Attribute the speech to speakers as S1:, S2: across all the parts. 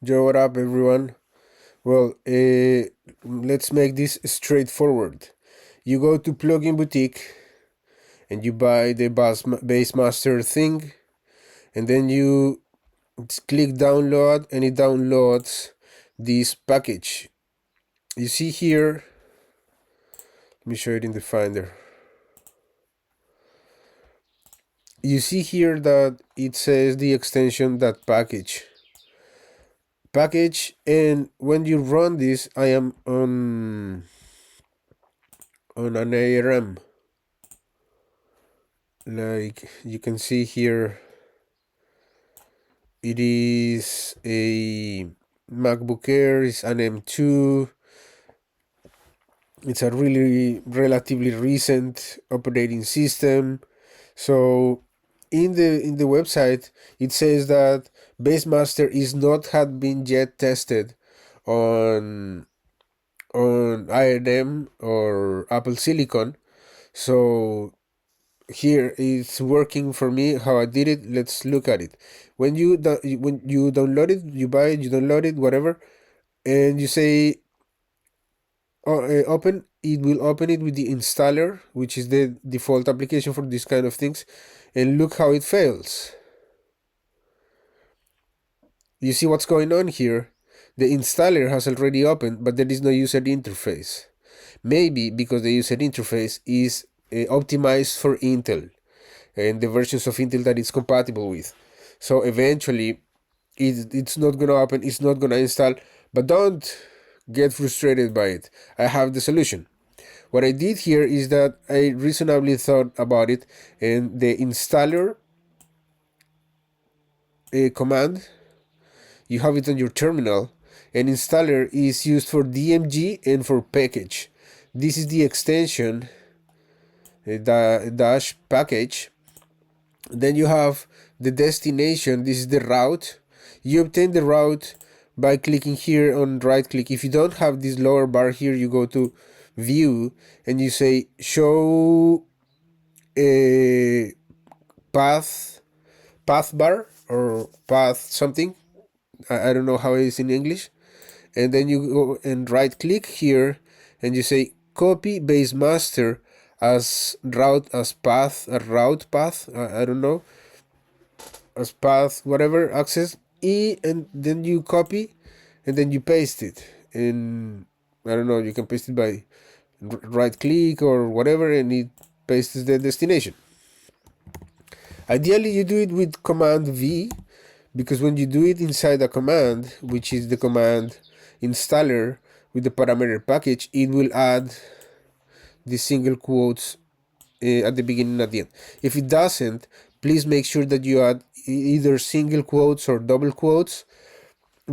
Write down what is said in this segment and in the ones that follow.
S1: Yo, what up, everyone? Well, let's make this straightforward. You go to Plugin Boutique and you buy the base master thing, and then you click download, and it downloads this package. You see here, let me show it in the Finder. You see here that it says the extension that package, and when you run this, I am on an ARM. Like you can see here, it is a MacBook Air, it's an M2. It's a really relatively recent operating system. So in the website it says that Basemaster is not had been yet tested on IRM or Apple Silicon. So here it's working for me how I did it. Let's look at it. When you download it, you buy it, you download it, whatever, and you say open, it will open it with the installer, which is the default application for this kind of things, and look how it fails. You see what's going on here? The installer has already opened, but there is no user interface. Maybe because the user interface is optimized for Intel and the versions of Intel that it's compatible with. So eventually it's not gonna open, it's not gonna install, but don't get frustrated by it. I have the solution. What I did here is that I reasonably thought about it, and the installer command, you have it on your terminal, and installer is used for DMG and for package. This is the extension, the dash package. Then you have the destination, this is the route. You obtain the route by clicking here on right click. If you don't have this lower bar here, you go to view and you say show a path bar or path something. I don't know how it is in English. And then you go and right click here and you say copy base master as route, as path, a route path, I don't know, as path, whatever, access E, and then you copy and then you paste it. And I don't know, you can paste it by right click or whatever, and it pastes the destination. Ideally you do it with command V, because when you do it inside a command, which is the command installer with the parameter package, it will add the single quotes at the beginning and at the end. If it doesn't, please make sure that you add either single quotes or double quotes,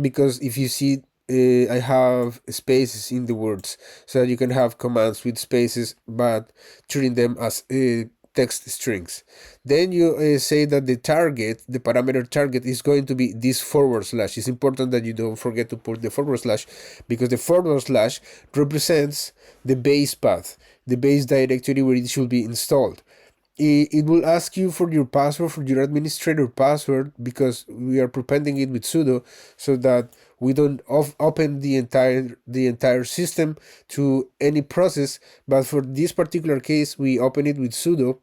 S1: because if you see I have spaces in the words, so that you can have commands with spaces but treating them as text strings. Then you say that the target, the parameter target, is going to be this forward slash. It's important that you don't forget to put the forward slash, because the forward slash represents the base path, the base directory where it should be installed. It will ask you for your password, for your administrator password, because we are prepending it with sudo, so that we don't open the entire system to any process. But for this particular case, we open it with sudo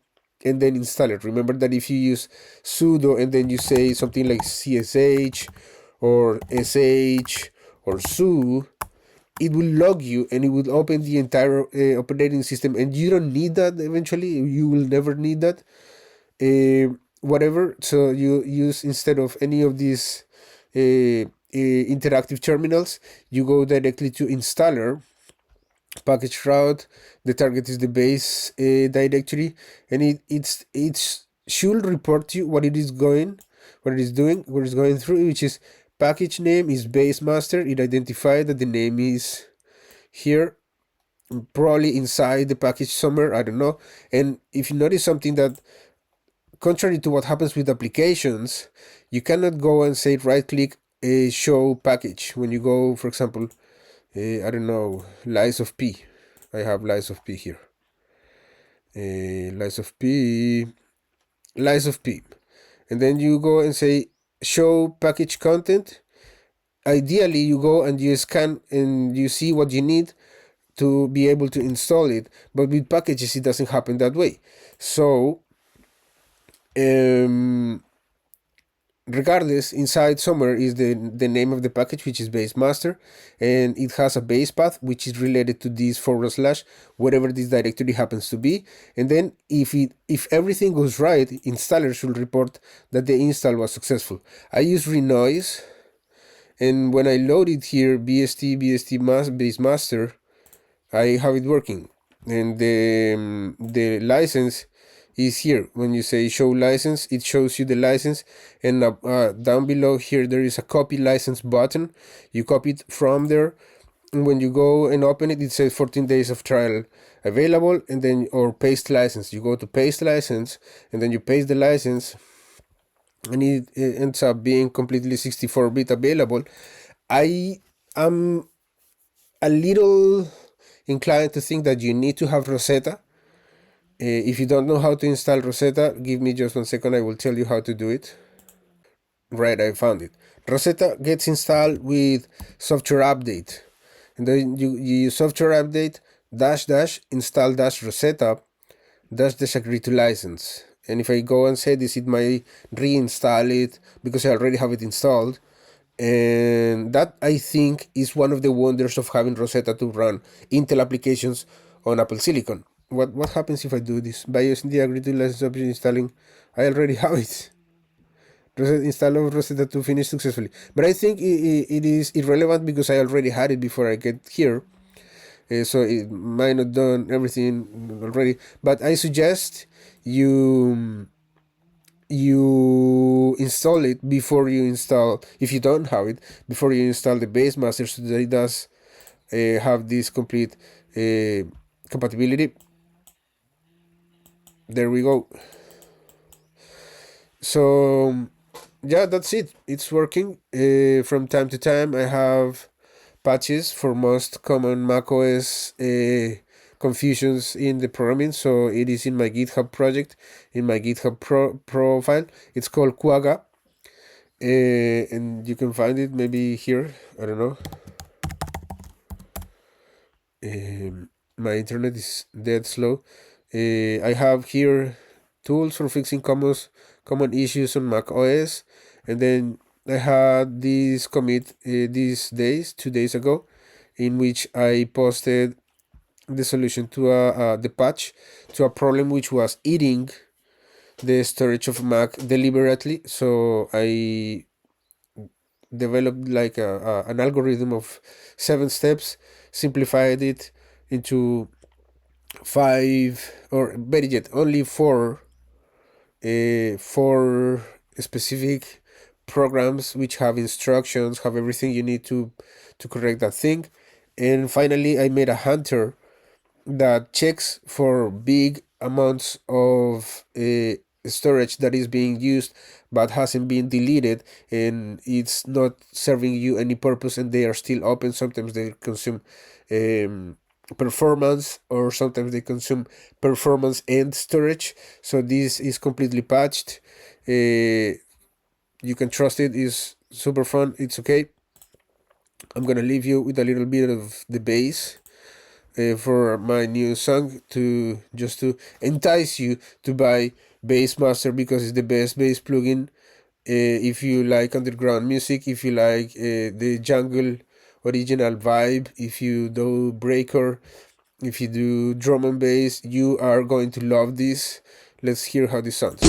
S1: and then install it. Remember that if you use sudo and then you say something like csh or sh or su, it will log you and it will open the entire operating system, and you don't need that. Eventually you will never need that, whatever. So you use, instead of any of these interactive terminals, you go directly to installer, package route, the target is the base directory, and it should report you what it is doing, what it's going through, which is package name is base master. It identified that the name is here, probably inside the package somewhere, I don't know. And if you notice something, that contrary to what happens with applications, you cannot go and say right click show package. When you go, for example, I don't know, lies of p, I have lies of p here, lies of p, and then you go and say show package content, ideally you go and you scan and you see what you need to be able to install it, but with packages it doesn't happen that way. So regardless, inside somewhere is the name of the package, which is base master, and it has a base path which is related to this forward slash whatever this directory happens to be. And then if everything goes right, installer should report that the install was successful. I use renoise, and when I load it here, bst base master, I have it working, and the license is here. When you say show license, it shows you the license, and down below here there is a copy license button. You copy it from there, and when you go and open it, it says 14 days of trial available, and then or paste license. You go to paste license, and then you paste the license, and it ends up being completely 64-bit available. I am a little inclined to think that you need to have Rosetta. If you don't know how to install Rosetta, give me just 1 second, I will tell you how to do it. Right, I found it. Rosetta gets installed with software update, and then you use software update dash dash install dash Rosetta dash dash agree to license. And if I go and say this, it might reinstall it because I already have it installed. And that, I think, is one of the wonders of having Rosetta to run Intel applications on Apple Silicon. What happens if I do this? By using the agree to license option installing, I already have it. Install of Rosetta 2 finished successfully. But I think it is irrelevant because I already had it before I get here. So it might not done everything already. But I suggest you install it before you install, if you don't have it, before you install the base master, so that it does have this complete compatibility. There we go. So yeah, that's it. It's working. From time to time I have patches for most common macOS confusions in the programming, so it is in my GitHub project, in my GitHub profile. It's called Quagga, and you can find it maybe here, I don't know. My internet is dead slow. I have here tools for fixing common issues on Mac OS, and then I had this commit these days, 2 days ago, in which I posted the solution to the patch to a problem which was eating the storage of Mac deliberately. So I developed like an algorithm of 7 steps, simplified it into 5, or better yet, only 4 specific programs which have instructions, have everything you need to correct that thing. And finally I made a hunter that checks for big amounts of storage that is being used but hasn't been deleted, and it's not serving you any purpose, and they are still open. Sometimes they consume performance, or sometimes they consume performance and storage. So this is completely patched. You can trust it. Is super fun. It's okay. I'm gonna leave you with a little bit of the bass for my new song, to just to entice you to buy Bassmaster, because it's the best bass plugin. If you like underground music, if you like the jungle original vibe, if you do breaker, if you do drum and bass, you are going to love this. Let's hear how this sounds.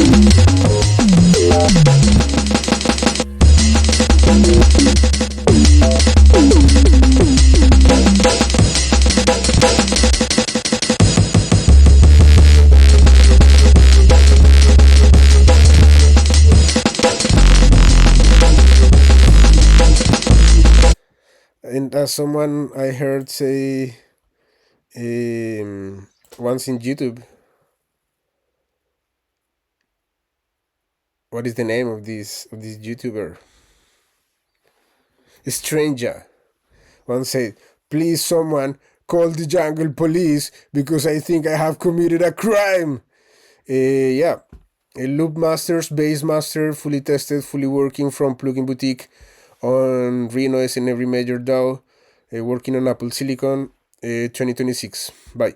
S1: And as someone I heard say once in YouTube, what is the name of this YouTuber? Stranger once said, "Please, someone call the jungle police because I think I have committed a crime." Yeah, a loopmasters, Bassmaster, fully tested, fully working from Plugin Boutique on Reno and every major DAO, working on Apple Silicon 2026. Bye.